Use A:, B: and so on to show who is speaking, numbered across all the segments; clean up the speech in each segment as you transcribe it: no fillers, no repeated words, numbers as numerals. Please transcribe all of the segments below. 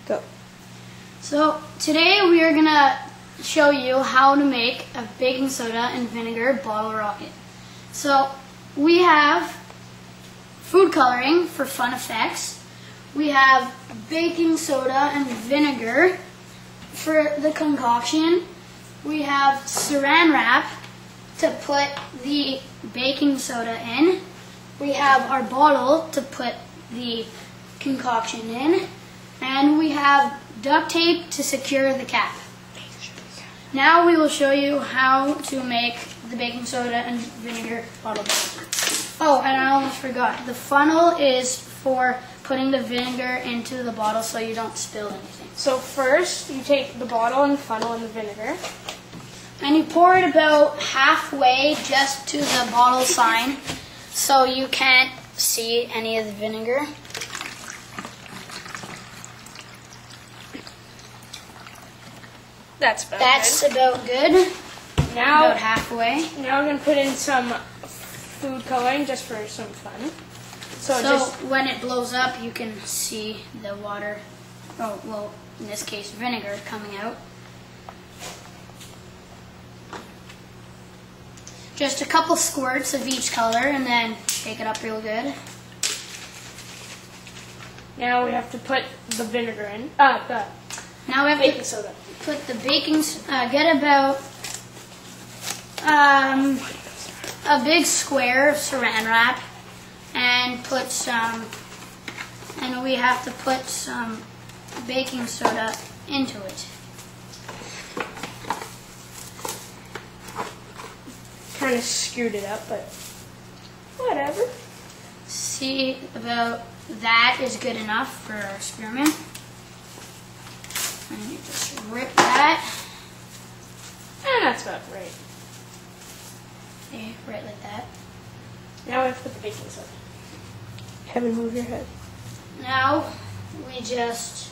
A: Go.
B: So today we are gonna show you how to make a baking soda and vinegar bottle rocket. So we have food coloring for fun effects. We have baking soda and vinegar for the concoction. We have saran wrap to put the baking soda in. We have our bottle to put the concoction in. And we have duct tape to secure the cap. Now we will show you how to make the baking soda and vinegar bottle. Oh, and I almost forgot. The funnel is for putting the vinegar into the bottle so you don't spill anything.
A: So first, you take the bottle and funnel in the vinegar.
B: And you pour it about halfway just to the bottle sign so you can't see any of the vinegar.
A: That's about good. Now,
B: About halfway.
A: Now we're going to put in some food coloring just for some fun.
B: So when it blows up, you can see the water, oh, well, in this case, vinegar coming out. Just a couple squirts of each color and then shake it up real good.
A: Now we have to put the vinegar in.
B: Now we have
A: baking soda.
B: Put the baking, get about a big square of saran wrap and put some, and we have to put some baking soda into it.
A: Kind of screwed it up, but whatever.
B: See, about that is good enough for our experiment. And you just rip that.
A: And that's about right.
B: See, right like that.
A: Now we have to put the baking soda. Kevin, move your head.
B: Now we just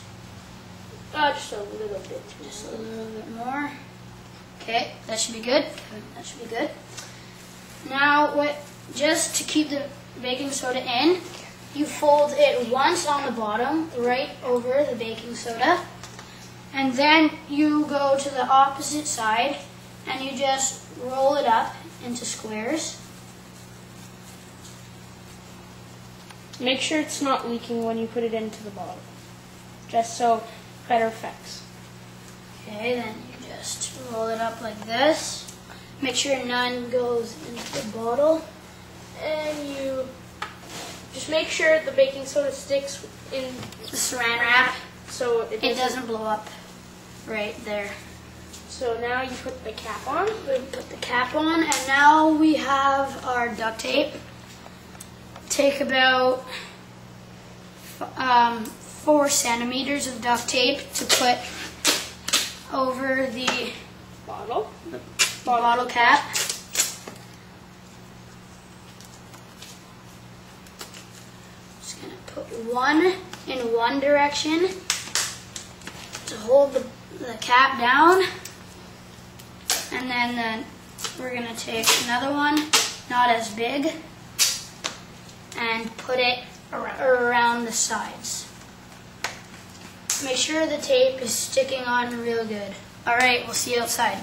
A: a little bit.
B: Just a little bit more. Okay, that should be good. That should be good. Now, just to keep the baking soda in, you fold it once on the bottom, right over the baking soda. And then you go to the opposite side and you just roll it up into squares.
A: Make sure it's not leaking when you put it into the bottle. Just so better effects.
B: Okay, then you just roll it up like this. Make sure none goes into the bottle.
A: And you just make sure the baking soda sticks in
B: the saran wrap
A: so it
B: doesn't blow up right there.
A: So now you put the cap on.
B: We put the cap on, and now we have our duct tape. Take about 4 centimeters of duct tape to put over the bottle cap. Just gonna put one in one direction to hold the cap down, and then we're going to take another one, not as big, and put it around the sides. Make sure the tape is sticking on real good. Alright, we'll see you outside.